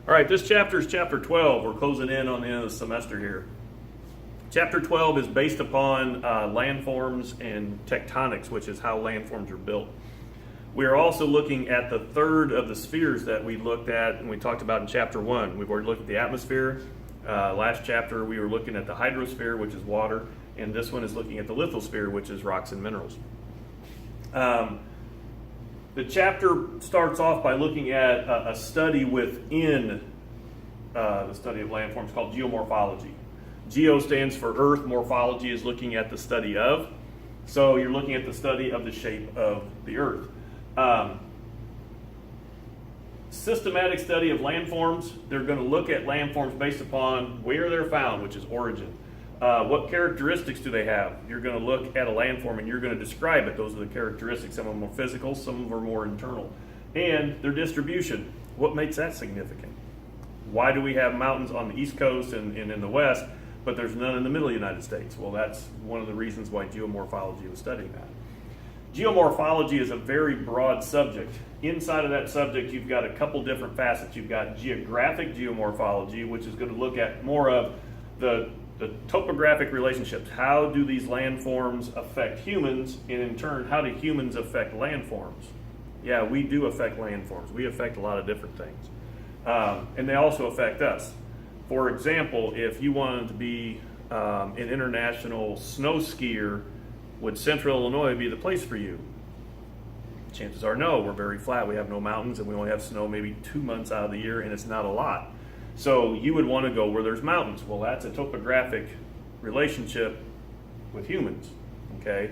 All right, this chapter is chapter 12. We're closing in on the end of the semester here. Chapter 12 is based upon landforms and tectonics, which is how landforms are built. We are also looking at the third of the spheres that we looked at and we talked about in chapter 1. We've already looked at the atmosphere. Last chapter we were looking at the hydrosphere, which is water, and this one is looking at the lithosphere, which is rocks and minerals. The chapter starts off by looking at a study within the study of landforms called geomorphology. Geo stands for earth, morphology is looking at the study of. So you're looking at the study of the shape of the earth. Systematic study of landforms, they're going to look at landforms based upon where they're found, which is origin. What characteristics do they have? You're going to look at a landform and you're going to describe it. Those are the characteristics. Some of them are physical, some of them are more internal. And their distribution. What makes that significant? Why do we have mountains on the East Coast and in the West, but there's none in the middle of the United States? Well, that's one of the reasons why geomorphology was studying that. Geomorphology is a very broad subject. Inside of that subject, you've got a couple different facets. You've got geographic geomorphology, which is going to look at more of the topographic relationships. How do these landforms affect humans, and in turn, how do humans affect landforms? Yeah, we do affect landforms. We affect a lot of different things. And they also affect us. For example, if you wanted to be an international snow skier, would Central Illinois be the place for you? Chances are no. We're very flat. We have no mountains, and we only have snow maybe 2 months out of the year, and it's not a lot. So you would want to go where there's mountains. Well, that's a topographic relationship with humans, okay?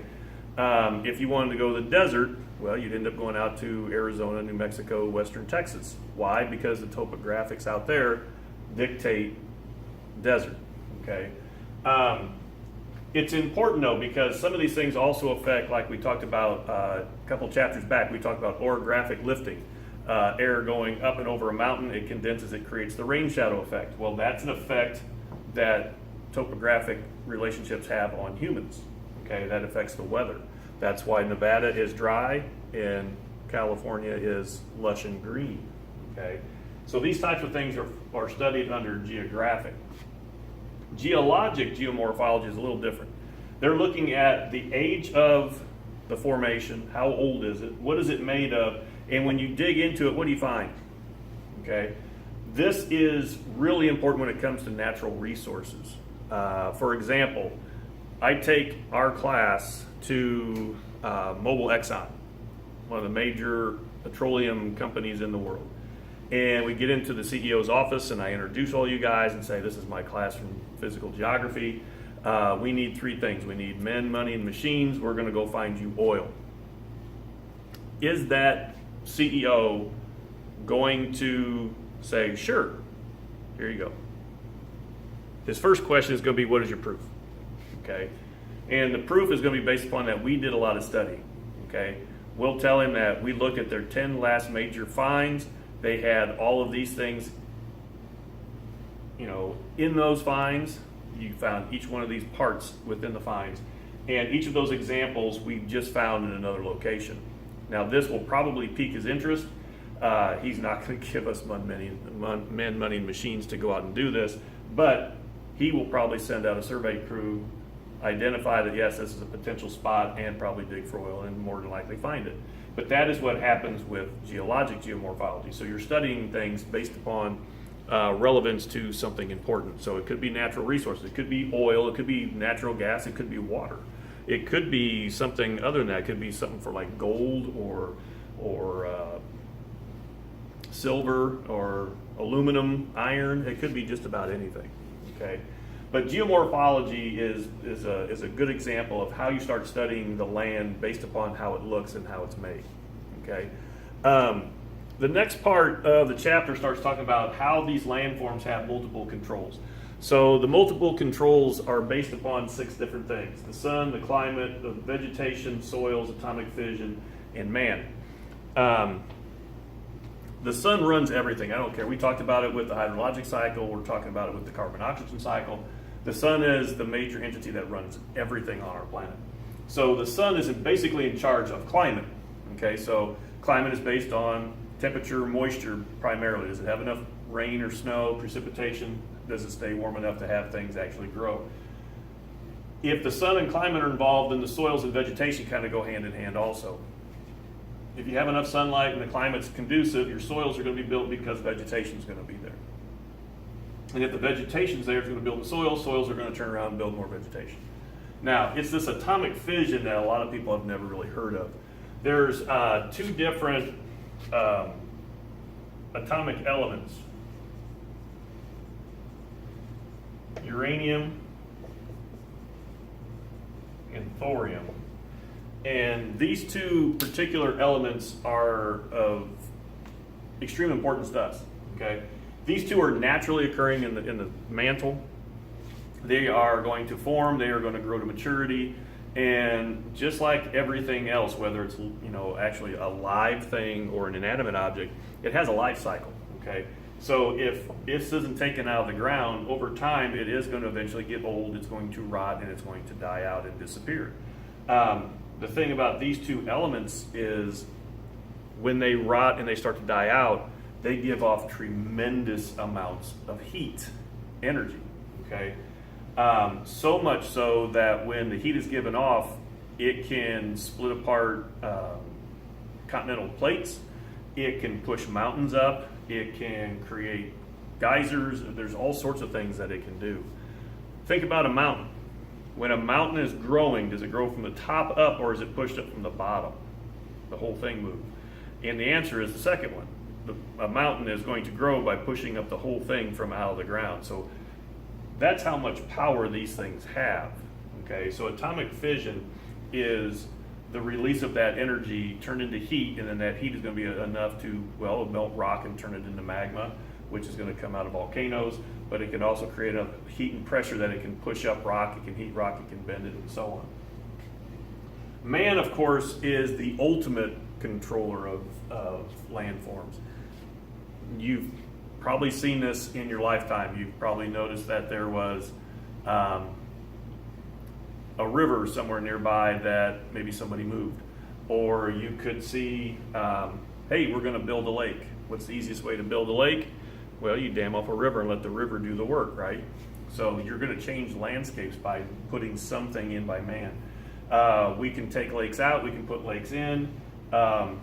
If you wanted to go to the desert, well, you'd end up going out to Arizona, New Mexico, Western Texas. Why? Because the topographics out there dictate desert, okay? It's important, though, because some of these things also affect, like we talked about a couple chapters back, we talked about orographic lifting. Air going up and over a mountain, it condenses, it creates the rain shadow effect. Well, that's an effect that topographic relationships have on humans. Okay, that affects the weather. That's why Nevada is dry and California is lush and green. Okay, so these types of things are studied under geographic. Geologic geomorphology is a little different. They're looking at the age of the formation, how old is it, what is it made of, and when you dig into it, what do you find? Okay, this is really important when it comes to natural resources. For example, I take our class to Mobil Exxon, one of the major petroleum companies in the world. And we get into the CEO's office and I introduce all you guys and say, this is my class from physical geography. We need 3 things. We need men, money, and machines. We're going to go find you oil. Is that CEO going to say, sure, here you go? His first question is going to be, what is your proof? Okay, and the proof is going to be based upon that we did a lot of study. Okay, we'll tell him that we looked at their 10 last major finds. They had all of these things, in those finds. You found each one of these parts within the finds, and each of those examples we just found in another location. Now, this will probably pique his interest. He's not going to give us men, money, and machines to go out and do this, but he will probably send out a survey crew, identify that, yes, this is a potential spot, and probably dig for oil and more than likely find it. But that is what happens with geologic geomorphology. So you're studying things based upon relevance to something important. So it could be natural resources, it could be oil, it could be natural gas, it could be water. It could be something other than that. It could be something for like gold or silver or aluminum, iron. It could be just about anything. Okay, but geomorphology is a good example of how you start studying the land based upon how it looks and how it's made. Okay, the next part of the chapter starts talking about how these landforms have multiple controls. So the multiple controls are based upon 6 different things: the sun, the climate, the vegetation, soils, atomic fission, and man. The sun runs everything. I don't care. We talked about it with the hydrologic cycle. We're talking about it with the carbon-oxygen cycle. The sun is the major entity that runs everything on our planet. So the sun is basically in charge of climate. Okay, so climate is based on temperature, moisture primarily. Does it have enough rain or snow, precipitation? Does it stay warm enough to have things actually grow? If the sun and climate are involved, then the soils and vegetation kind of go hand in hand also. If you have enough sunlight and the climate's conducive, your soils are going to be built because vegetation is going to be there. And if the vegetation's there, it's going to build the soils are going to turn around and build more vegetation. Now, it's this atomic fission that a lot of people have never really heard of. There's two different atomic elements. Uranium and thorium. And these two particular elements are of extreme importance to us, okay? These two are naturally occurring in the mantle. They are going to form, they are going to grow to maturity, and just like everything else, whether it's actually a live thing or an inanimate object, it has a life cycle, okay? So if this isn't taken out of the ground, over time it is going to eventually get old, it's going to rot, and it's going to die out and disappear. The thing about these two elements is when they rot and they start to die out, they give off tremendous amounts of heat, energy, okay? So much so that when the heat is given off, it can split apart continental plates, it can push mountains up, it can create geysers, there's all sorts of things that it can do. Think about a mountain. When a mountain is growing, does it grow from the top up or is it pushed up from the bottom? The whole thing moves. And the answer is the second one. A mountain is going to grow by pushing up the whole thing from out of the ground. So that's how much power these things have. Okay, so atomic fission is the release of that energy turned into heat, and then that heat is going to be enough to, well, melt rock and turn it into magma, which is going to come out of volcanoes, but it can also create enough heat and pressure that it can push up rock, it can heat rock, it can bend it, and so on. Man, of course, is the ultimate controller of landforms. You've probably seen this in your lifetime. You've probably noticed that there was a river somewhere nearby that maybe somebody moved. Or you could see, hey, we're going to build a lake. What's the easiest way to build a lake? Well, you dam up a river and let the river do the work, right? So you're going to change landscapes by putting something in by man. We can take lakes out, we can put lakes in. The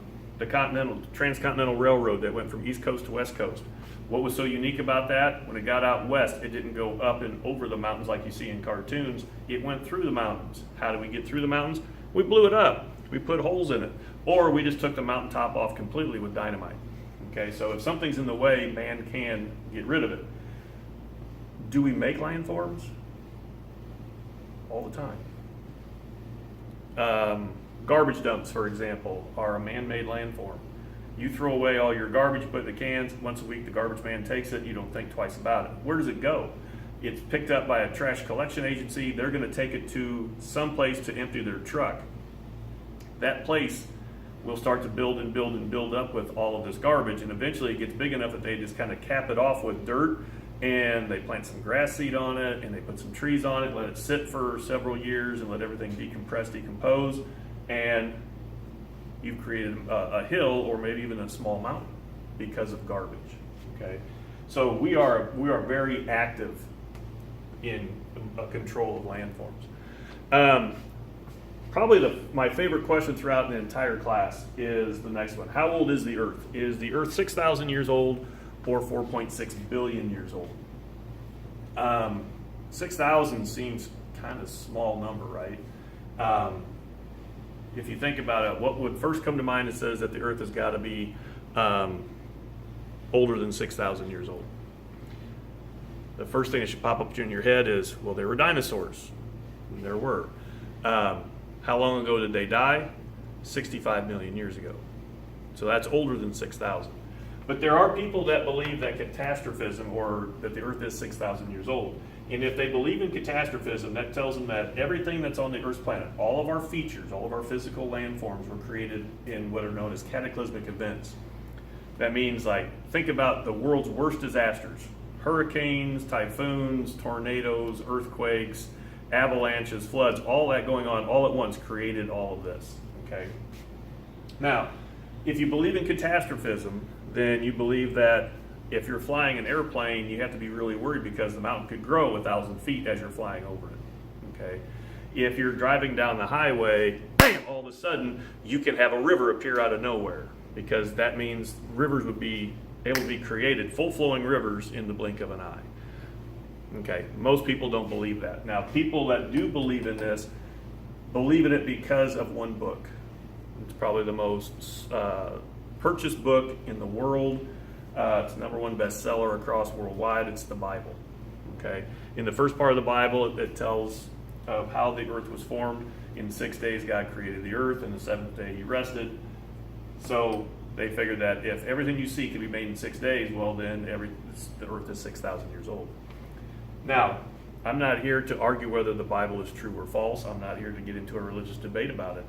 transcontinental railroad that went from East Coast to West Coast. What was so unique about that? When it got out west, it didn't go up and over the mountains like you see in cartoons. It went through the mountains. How do we get through the mountains? We blew it up. We put holes in it. Or we just took the mountaintop off completely with dynamite. Okay, so if something's in the way, man can get rid of it. Do we make landforms? All the time. Garbage dumps, for example, are a man-made landform. You throw away all your garbage, put it in the cans. Once a week, the garbage man takes it. You don't think twice about it. Where does it go? It's picked up by a trash collection agency. They're going to take it to some place to empty their truck. That place will start to build and build and build up with all of this garbage, and eventually it gets big enough that they just kind of cap it off with dirt, and they plant some grass seed on it, and they put some trees on it, let it sit for several years, and let everything decompress, decompose, and you've created a hill or maybe even a small mountain because of garbage. Okay, so we are very active in control of landforms. Probably my favorite question throughout the entire class is the next one. How old is the Earth? Is the Earth 6,000 years old or 4.6 billion years old? 6,000 seems kind of small number, right? If you think about it, what would first come to mind that says that the Earth has got to be older than 6,000 years old? The first thing that should pop up in your head is, well, there were dinosaurs. And there were. How long ago did they die? 65 million years ago. So that's older than 6,000. But there are people that believe that catastrophism, or that the Earth is 6,000 years old. And if they believe in catastrophism, that tells them that everything that's on the Earth's planet, all of our features, all of our physical landforms were created in what are known as cataclysmic events. That means, like, think about the world's worst disasters. Hurricanes, typhoons, tornadoes, earthquakes, avalanches, floods, all that going on all at once created all of this, okay? Now, If you believe in catastrophism, then you believe that if you're flying an airplane, you have to be really worried because the mountain could grow 1,000 feet as you're flying over it. Okay. If you're driving down the highway, bam, all of a sudden you can have a river appear out of nowhere, because that means rivers would be able to be created, full flowing rivers, in the blink of an eye. Okay, most people don't believe that. Now, people that do believe in this believe in it because of one book. It's probably the most purchased book in the world. It's the #1 bestseller across worldwide. It's the Bible. Okay, in the first part of the Bible, it tells of how the earth was formed. In 6 days, God created the earth, and the seventh day He rested. So they figured that if everything you see can be made in 6 days, well, then the earth is 6,000 years old. Now, I'm not here to argue whether the Bible is true or false. I'm not here to get into a religious debate about it.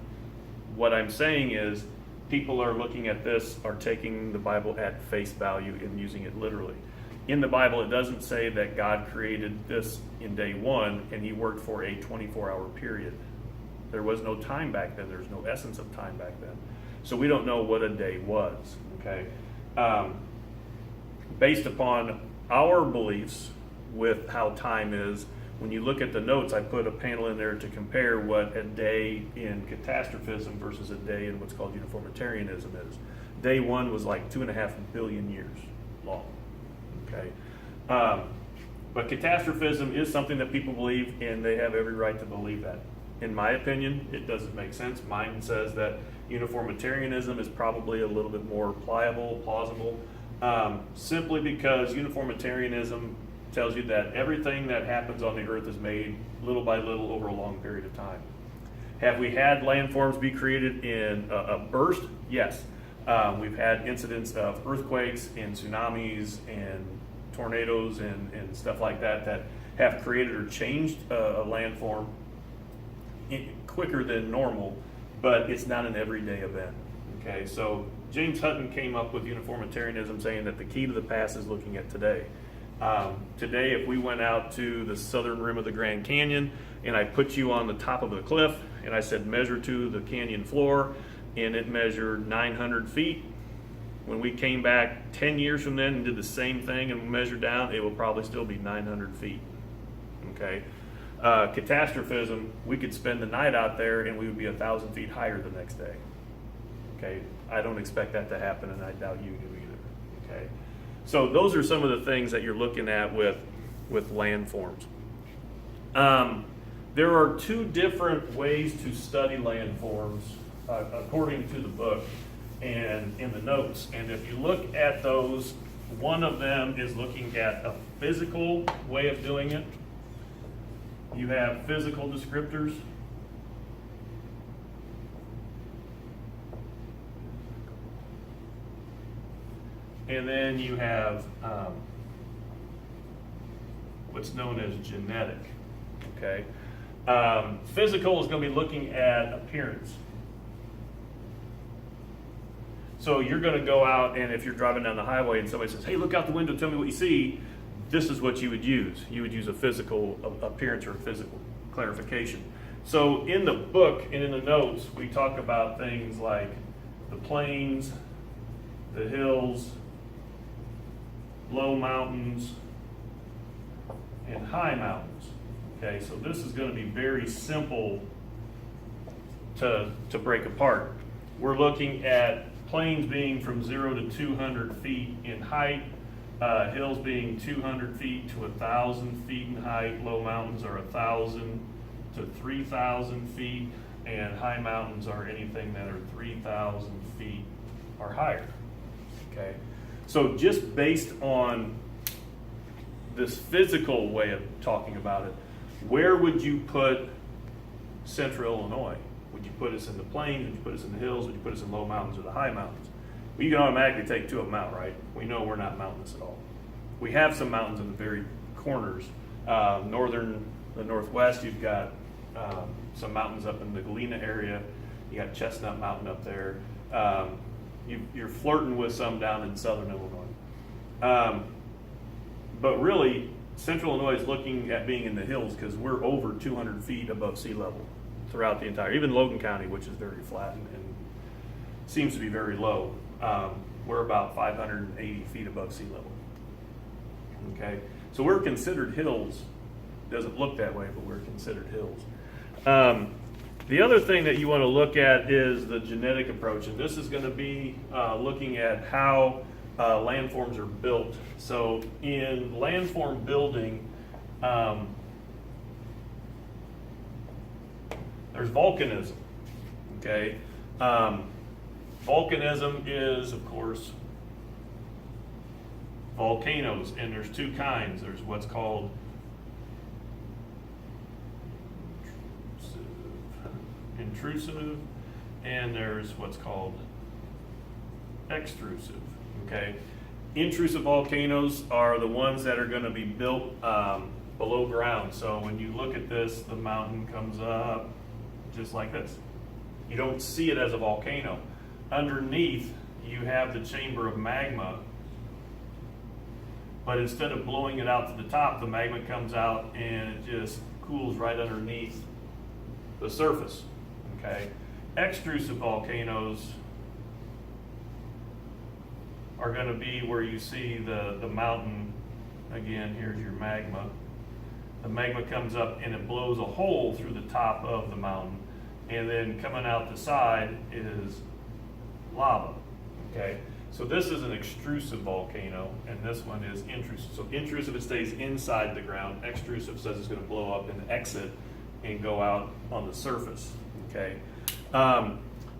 What I'm saying is, people are looking at this, are taking the Bible at face value and using it literally. In the Bible, it doesn't say that God created this in day one and He worked for a 24-hour period. There was no time back then. There's no essence of time back then. So we don't know what a day was. Okay, based upon our beliefs with how time is, when you look at the notes, I put a panel in there to compare what a day in catastrophism versus a day in what's called uniformitarianism is. Day one was like 2.5 billion years long. Okay, but catastrophism is something that people believe, and they have every right to believe that. In my opinion, it doesn't make sense. Mine says that uniformitarianism is probably a little bit more plausible, simply because uniformitarianism tells you that everything that happens on the earth is made little by little over a long period of time. Have we had landforms be created in a burst? Yes. We've had incidents of earthquakes and tsunamis and tornadoes and stuff like that that have created or changed a landform quicker than normal, but it's not an everyday event. Okay, so James Hutton came up with uniformitarianism, saying that the key to the past is looking at today. Today, if we went out to the southern rim of the Grand Canyon and I put you on the top of the cliff and I said measure to the canyon floor, and it measured 900 feet, when we came back 10 years from then and did the same thing and measured down, it will probably still be 900 feet. Okay. Catastrophism, we could spend the night out there and we would be 1,000 feet higher the next day. Okay, I don't expect that to happen, and I doubt you do either. Okay, so those are some of the things that you're looking at with landforms. There are two different ways to study landforms according to the book and in the notes. And if you look at those, one of them is looking at a physical way of doing it. You have physical descriptors. And then you have what's known as genetic. Okay. Physical is going to be looking at appearance. So you're going to go out, and if you're driving down the highway and somebody says, hey, look out the window, tell me what you see, this is what you would use. You would use a physical appearance or physical clarification. So in the book and in the notes, we talk about things like the plains, the hills, low mountains, and high mountains. Okay, so this is going to be very simple to break apart. We're looking at plains being from 0 to 200 feet in height, hills being 200 feet to 1,000 feet in height, low mountains are 1,000 to 3,000 feet, and high mountains are anything that are 3,000 feet or higher. Okay, so just based on this physical way of talking about it, where would you put Central Illinois? Would you put us in the plains? Would you put us in the hills? Would you put us in low mountains or the high mountains? Well, you can automatically take two of them out, right? We know we're not mountainous at all. We have some mountains in the very corners. The northwest, you've got some mountains up in the Galena area. You got Chestnut Mountain up there. You're flirting with some down in southern Illinois. But really, Central Illinois is looking at being in the hills because we're over 200 feet above sea level throughout the entire, even Logan County, which is very flat. And seems to be very low. We're about 580 feet above sea level. Okay, so we're considered hills. Doesn't look that way, but we're considered hills. The other thing that you want to look at is the genetic approach, and this is going to be looking at how landforms are built. So in landform building, there's volcanism. Okay, volcanism is, of course, volcanoes, and there's two kinds. There's what's called intrusive, and there's what's called extrusive. Okay, intrusive volcanoes are the ones that are going to be built below ground. So when you look at this, the mountain comes up just like this. You don't see it as a volcano. Underneath, you have the chamber of magma, but instead of blowing it out to the top, the magma comes out and it just cools right underneath the surface. Okay, extrusive volcanoes are going to be where you see the mountain. Again, here's your magma. The magma comes up and it blows a hole through the top of the mountain, and then coming out the side is lava. Okay, so this is an extrusive volcano, and this one is intrusive. So intrusive, it stays inside the ground. Extrusive says it's going to blow up and exit and go out on the surface. Okay.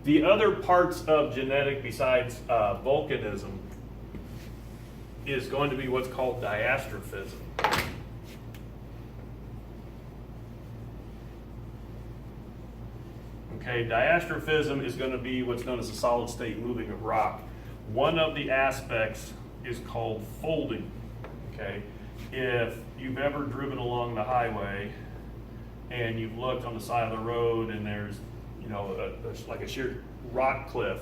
The other parts of genetic besides volcanism is going to be what's called diastrophism. Okay, diastrophism is going to be what's known as a solid state moving of rock. One of the aspects is called folding. Okay, if you've ever driven along the highway and you've looked on the side of the road and there's, you know, like a sheer rock cliff,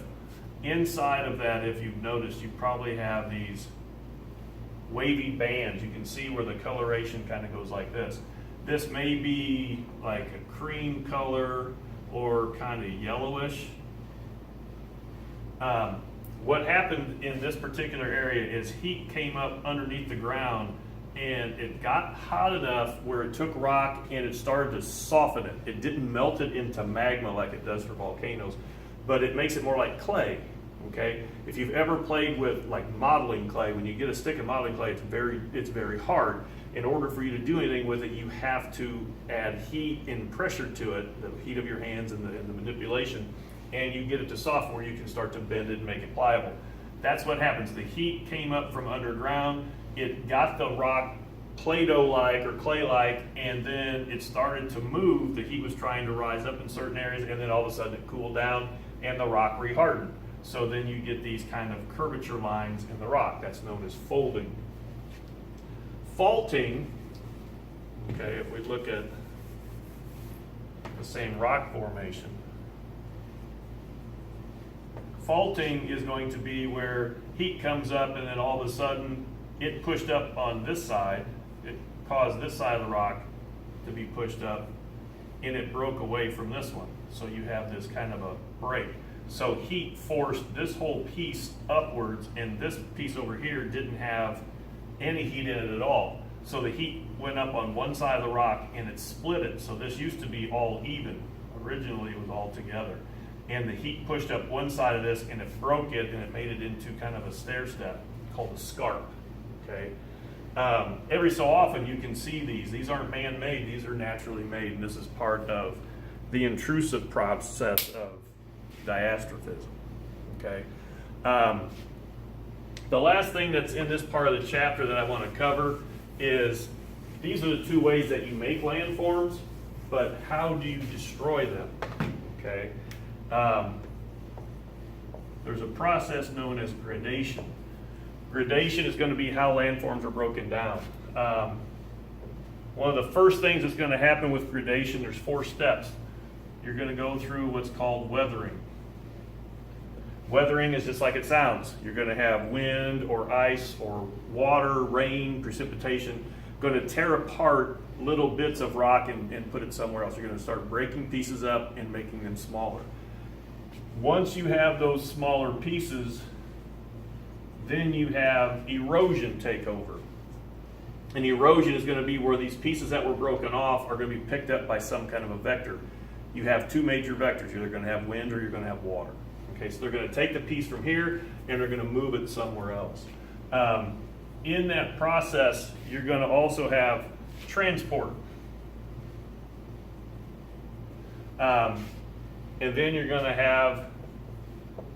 inside of that, if you've noticed, you probably have these wavy bands. You can see where the coloration kind of goes like this. This may be like a cream color or kind of yellowish. What happened in this particular area is heat came up underneath the ground, and it got hot enough where it took rock and it started to soften it. It didn't melt it into magma like it does for volcanoes, but it makes it more like clay. Okay, if you've ever played with like modeling clay, when you get a stick of modeling clay, it's very hard. In order for you to do anything with it, you have to add heat and pressure to it, the heat of your hands and the manipulation, and you get it to soften where you can start to bend it and make it pliable. That's what happens. The heat came up from underground, it got the rock Play-Doh-like or clay-like, and then it started to move. The heat was trying to rise up in certain areas, and then all of a sudden it cooled down and the rock rehardened. So then you get these kind of curvature lines in the rock. That's known as folding. Faulting, okay, if we look at the same rock formation, faulting is going to be where heat comes up and then all of a sudden it pushed up on this side. It caused this side of the rock to be pushed up and it broke away from this one. So you have this kind of a break. So heat forced this whole piece upwards, and this piece over here didn't have any heat in it at all. So the heat went up on one side of the rock and it split it. So this used to be all even. Originally it was all together. And the heat pushed up one side of this and it broke it, and it made it into kind of a stair step called a scarp. Okay. Every so often you can see these. These aren't man-made, these are naturally made, and this is part of the intrusive process of diastrophism. Okay. The last thing that's in this part of the chapter that I want to cover is these are the two ways that you make landforms, but how do you destroy them? Okay. There's a process known as gradation. Gradation is going to be how landforms are broken down. One of the first things that's going to happen with gradation, there's 4 steps. You're going to go through what's called weathering. Weathering is just like it sounds. You're going to have wind or ice or water, rain, precipitation, going to tear apart little bits of rock and put it somewhere else. You're going to start breaking pieces up and making them smaller. Once you have those smaller pieces, then you have erosion take over. And erosion is going to be where these pieces that were broken off are going to be picked up by some kind of a vector. You have two major vectors. You're either going to have wind or you're going to have water. Okay, so they're going to take the piece from here and they're going to move it somewhere else. In that process, you're going to also have transport. And then you're going to have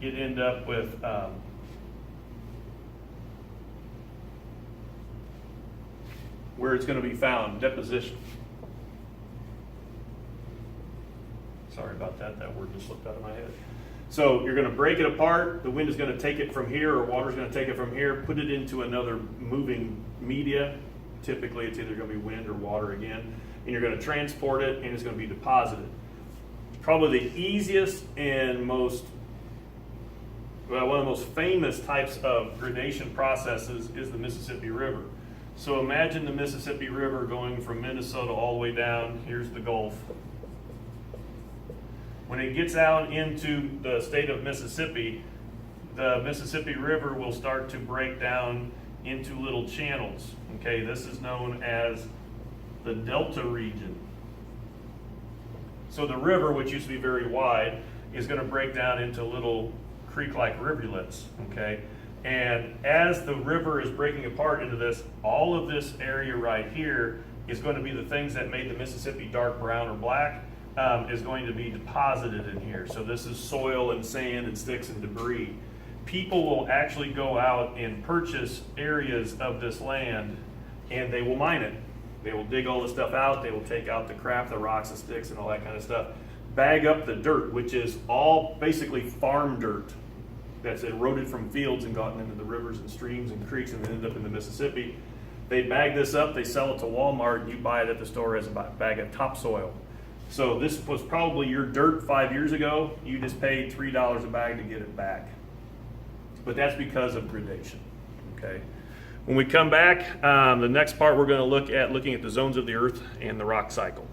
it end up with where it's going to be found, deposition. Sorry about that, that word just slipped out of my head. So you're going to break it apart, the wind is going to take it from here, or water is going to take it from here, put it into another moving media. Typically it's either going to be wind or water again, and you're going to transport it and it's going to be deposited. Probably the easiest and one of the most famous types of gradation processes is the Mississippi River. So imagine the Mississippi River going from Minnesota all the way down. Here's the Gulf. When it gets out into the state of Mississippi, the Mississippi River will start to break down into little channels. Okay, this is known as the Delta region. So the river, which used to be very wide, is going to break down into little creek-like rivulets. Okay. And as the river is breaking apart into this, all of this area right here is going to be the things that made the Mississippi dark brown or black, is going to be deposited in here. So this is soil and sand and sticks and debris. People will actually go out and purchase areas of this land and they will mine it. They will dig all the stuff out, they will take out the crap, the rocks and sticks and all that kind of stuff. Bag up the dirt, which is all basically farm dirt that's eroded from fields and gotten into the rivers and streams and creeks and then ended up in the Mississippi. They bag this up, they sell it to Walmart, and you buy it at the store as a bag of topsoil. So this was probably your dirt 5 years ago. You just paid $3 a bag to get it back. But that's because of gradation. Okay. When we come back, the next part we're going to looking at the zones of the earth and the rock cycle.